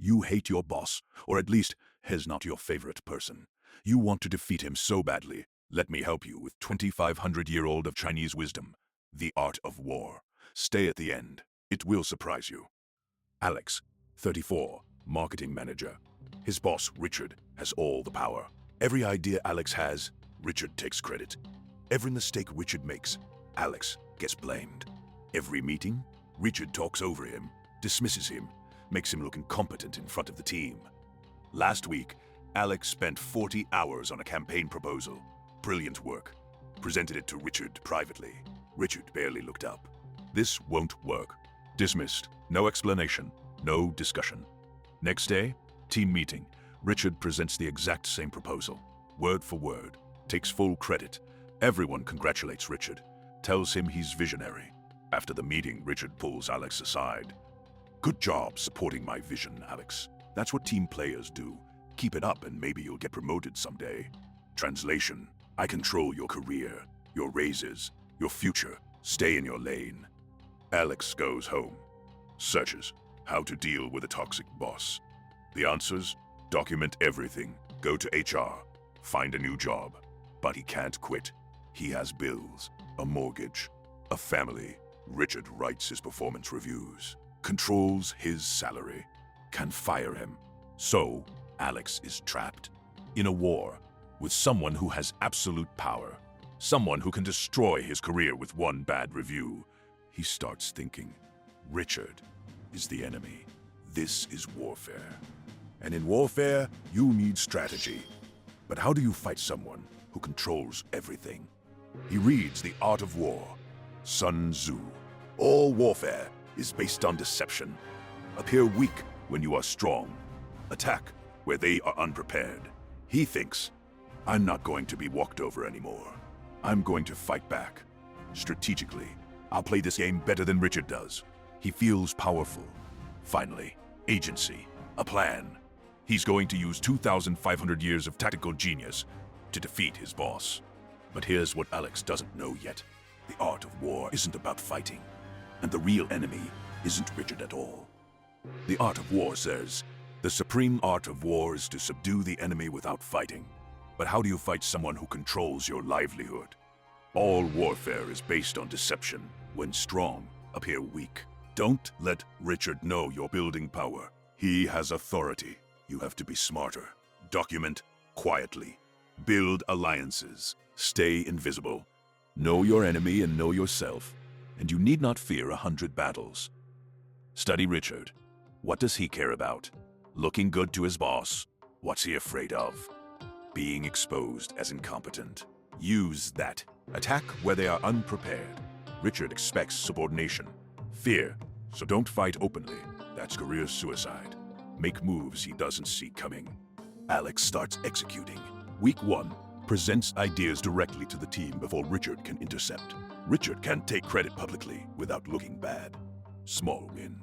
You hate your boss, or at least he's not your favorite person. You want to defeat him so badly. Let me help you with 2,500-year-old of Chinese wisdom, the art of war. Stay at the end. It will surprise you. Alex, 34, marketing manager. His boss, Richard, has all the power. Every idea Alex has, Richard takes credit. Every mistake Richard makes, Alex gets blamed. Every meeting, Richard talks over him, dismisses him, makes him look incompetent in front of the team. Last week, Alex spent 40 hours on a campaign proposal. Brilliant work. Presented it to Richard privately. Richard barely looked up. This won't work. Dismissed. No explanation. No discussion. Next day, team meeting. Richard presents the exact same proposal. Word for word. Takes full credit. Everyone congratulates Richard. Tells him he's visionary. After the meeting, Richard pulls Alex aside. Good job supporting my vision, Alex. That's what team players do. Keep it up and maybe you'll get promoted someday. Translation: I control your career, your raises, your future. Stay in your lane. Alex goes home. Searches how to deal with a toxic boss. The answers: document everything, go to HR, find a new job. But he can't quit. He has bills, a mortgage, a family. Richard writes his performance reviews, controls his salary, can fire him. So, Alex is trapped in a war with someone who has absolute power, someone who can destroy his career with one bad review. He starts thinking, Richard is the enemy. This is warfare. And in warfare, you need strategy. But how do you fight someone who controls everything? He reads The Art of War, Sun Tzu. All warfare is based on deception. Appear weak when you are strong. Attack where they are unprepared. He thinks, I'm not going to be walked over anymore. I'm going to fight back. Strategically, I'll play this game better than Richard does. He feels powerful. Finally, agency, a plan. He's going to use 2,500 years of tactical genius to defeat his boss. But here's what Alex doesn't know yet. The art of war isn't about fighting, and the real enemy isn't Richard at all. The art of war says, the supreme art of war is to subdue the enemy without fighting. But how do you fight someone who controls your livelihood? All warfare is based on deception. When strong, appear weak. Don't let Richard know you're building power. He has authority. You have to be smarter. Document quietly. Build alliances. Stay invisible. Know your enemy and know yourself, and you need not fear 100 battles. Study Richard. What does he care about? Looking good to his boss. What's he afraid of? Being exposed as incompetent. Use that. Attack where they are unprepared. Richard expects subordination. Fear. So don't fight openly. That's career suicide. Make moves he doesn't see coming. Alex starts executing. Week 1. Presents ideas directly to the team before Richard can intercept. Richard can't take credit publicly without looking bad. Small win.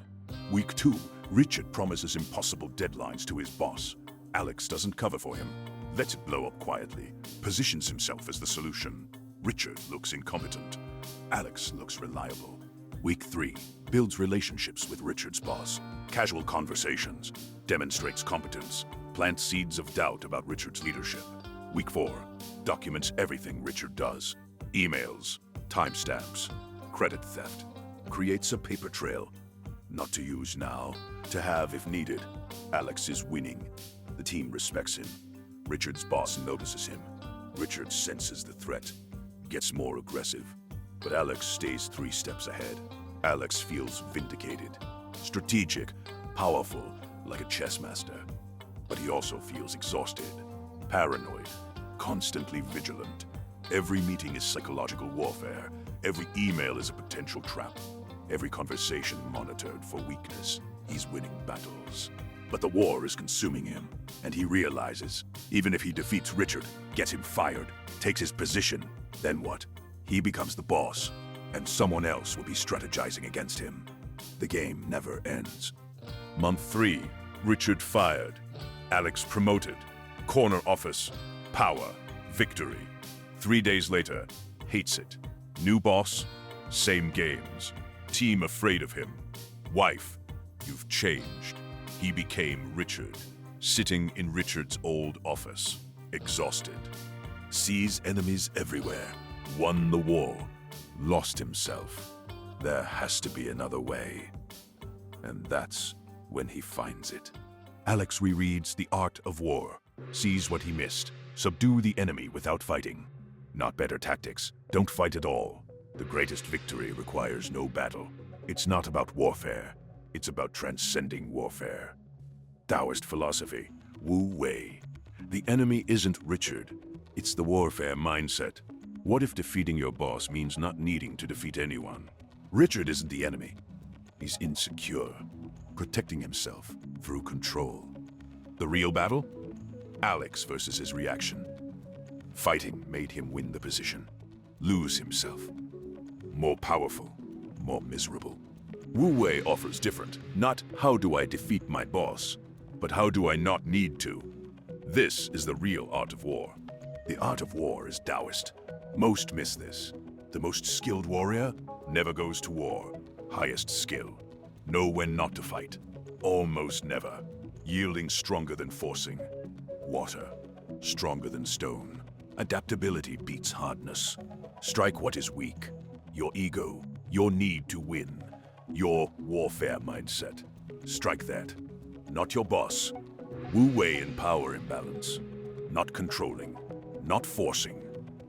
Week 2. Richard promises impossible deadlines to his boss. Alex doesn't cover for him. Lets it blow up quietly. Positions himself as the solution. Richard looks incompetent. Alex looks reliable. Week 3. Builds relationships with Richard's boss. Casual conversations. Demonstrates competence. Plants seeds of doubt about Richard's leadership. Week 4. Documents everything Richard does. Emails, timestamps, credit theft. Creates a paper trail. Not to use now, to have if needed. Alex is winning. The team respects him. Richard's boss notices him. Richard senses the threat. Gets more aggressive. But Alex stays 3 steps ahead. Alex feels vindicated. Strategic, powerful, like a chess master. But he also feels exhausted. Paranoid, constantly vigilant. Every meeting is psychological warfare. Every email is a potential trap. Every conversation monitored for weakness. He's winning battles. But the war is consuming him, and he realizes, even if he defeats Richard, gets him fired, takes his position, then what? He becomes the boss, and someone else will be strategizing against him. The game never ends. Month 3, Richard fired. Alex promoted. Corner office, power, victory. 3 days later, hates it. New boss, same games. Team afraid of him. Wife, you've changed. he became Richard, sitting in Richard's old office, exhausted. Sees enemies everywhere, won the war, lost himself. There has to be another way. And that's when he finds it. Alex rereads The Art of War, sees what he missed, subdue the enemy without fighting. Not better tactics, don't fight at all. The greatest victory requires no battle. It's not about warfare, it's about transcending warfare. Daoist philosophy, Wu Wei. The enemy isn't Richard, it's the warfare mindset. What if defeating your boss means not needing to defeat anyone? Richard isn't the enemy. He's insecure, protecting himself through control. The real battle? Alex versus his reaction. Fighting made him win the position, lose himself. More powerful, more miserable. Wu Wei offers different. Not how do I defeat my boss, but how do I not need to? This is the real art of war. The art of war is Daoist. Most miss this. The most skilled warrior never goes to war. Highest skill. Know when not to fight. Almost never. Yielding stronger than forcing. Water. Stronger than stone. Adaptability beats hardness. Strike what is weak. Your ego. Your need to win. Your warfare mindset. Strike that. Not your boss. Wu Wei in power imbalance. Not controlling. Not forcing.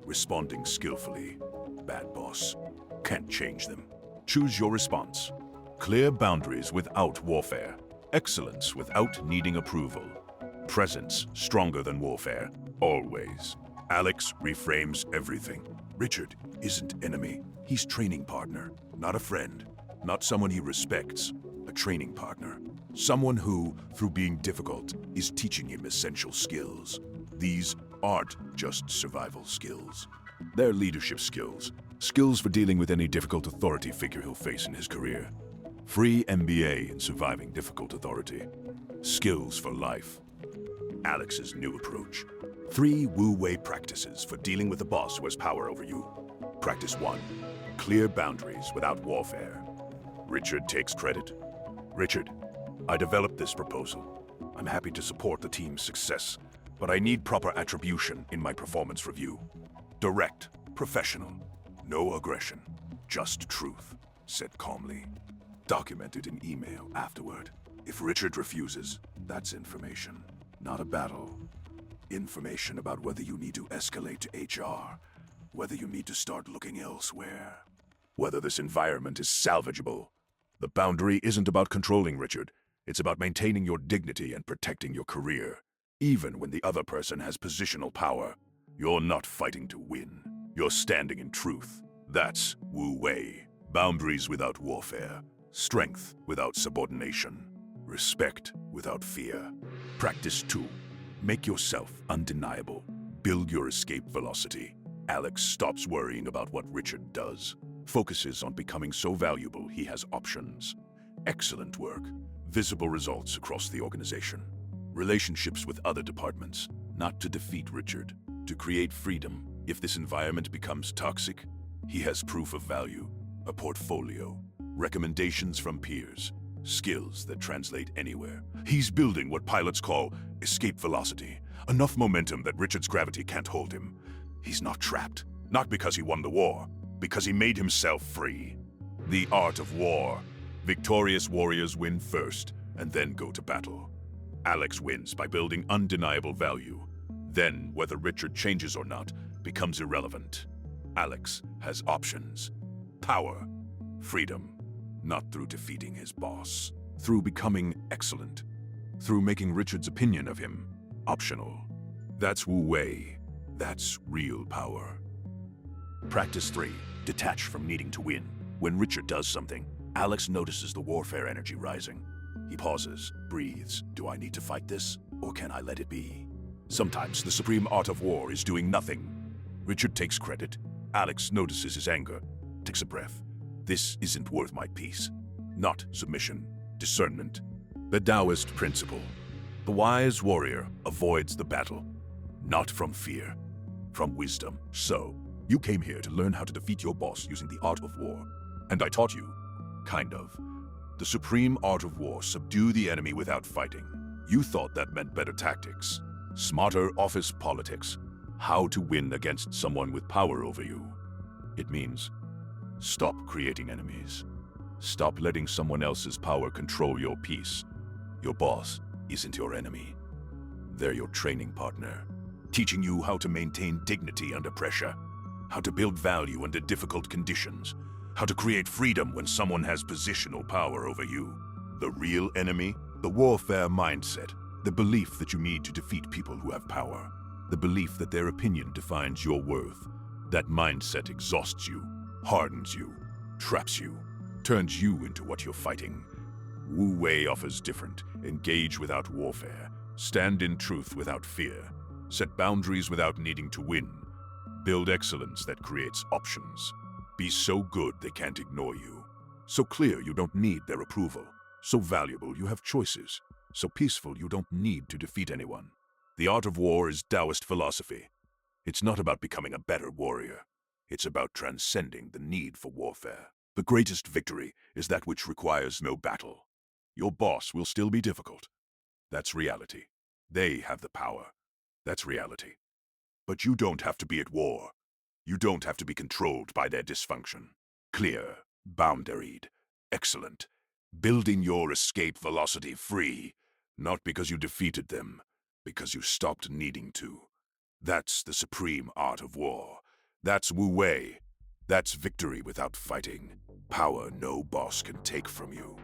Responding skillfully. Bad boss. Can't change them. Choose your response. Clear boundaries without warfare. Excellence without needing approval. Presence stronger than warfare. Always. Alex reframes everything. Richard isn't enemy. He's training partner. Not a friend. Not someone he respects. A training partner. Someone who, through being difficult, is teaching him essential skills. These aren't just survival skills. They're leadership skills. Skills for dealing with any difficult authority figure he'll face in his career. Free MBA in surviving difficult authority. Skills for life. Alex's new approach. 3 Wu Wei practices for dealing with a boss who has power over you. Practice 1. Clear boundaries without warfare. Richard takes credit. Richard, I developed this proposal. I'm happy to support the team's success, but I need proper attribution in my performance review. Direct, professional, no aggression, just truth, said calmly. Documented in email afterward. If Richard refuses, that's information, not a battle. Information about whether you need to escalate to HR, whether you need to start looking elsewhere, whether this environment is salvageable. The boundary isn't about controlling Richard. It's about maintaining your dignity and protecting your career. Even when the other person has positional power, you're not fighting to win. You're standing in truth. That's Wu Wei. Boundaries without warfare. Strength without subordination. Respect without fear. Practice 2. Make yourself undeniable. Build your escape velocity. Alex stops worrying about what Richard does. Focuses on becoming so valuable he has options. Excellent work. Visible results across the organization. Relationships with other departments. Not to defeat Richard. To create freedom. If this environment becomes toxic, he has proof of value. A portfolio. Recommendations from peers. Skills that translate anywhere. He's building what pilots call escape velocity. Enough momentum that Richard's gravity can't hold him. He's not trapped. Not because he won the war. Because he made himself free. The art of war. Victorious warriors win first, and then go to battle. Alex wins by building undeniable value. Then, whether Richard changes or not, becomes irrelevant. Alex has options. Power. Freedom. Not through defeating his boss. Through becoming excellent. Through making Richard's opinion of him optional. That's Wu Wei. That's real power. Practice 3. Detach from needing to win. When Richard does something, Alex notices the warfare energy rising. He pauses, breathes. Do I need to fight this, or can I let it be? Sometimes the supreme art of war is doing nothing. Richard takes credit. Alex notices his anger, takes a breath. This isn't worth my peace. Not submission, discernment. The Daoist principle. The wise warrior avoids the battle, not from fear, from wisdom. So, you came here to learn how to defeat your boss using the art of war. And I taught you, kind of. The supreme art of war, subdue the enemy without fighting. You thought that meant better tactics, smarter office politics, how to win against someone with power over you. It means stop creating enemies. Stop letting someone else's power control your peace. Your boss isn't your enemy. They're your training partner, teaching you how to maintain dignity under pressure, how to build value under difficult conditions, how to create freedom when someone has positional power over you. The real enemy? The warfare mindset, the belief that you need to defeat people who have power, the belief that their opinion defines your worth. That mindset exhausts you, hardens you, traps you, turns you into what you're fighting. Wu Wei offers different. Engage without warfare. Stand in truth without fear. Set boundaries without needing to win. Build excellence that creates options. Be so good they can't ignore you. So clear you don't need their approval. So valuable you have choices. So peaceful you don't need to defeat anyone. The art of war is Daoist philosophy. It's not about becoming a better warrior. It's about transcending the need for warfare. The greatest victory is that which requires no battle. Your boss will still be difficult. That's reality. They have the power. That's reality. But you don't have to be at war. You don't have to be controlled by their dysfunction. Clear, boundaried, excellent. Building your escape velocity free, not because you defeated them, because you stopped needing to. That's the supreme art of war. That's Wu Wei. That's victory without fighting. Power no boss can take from you.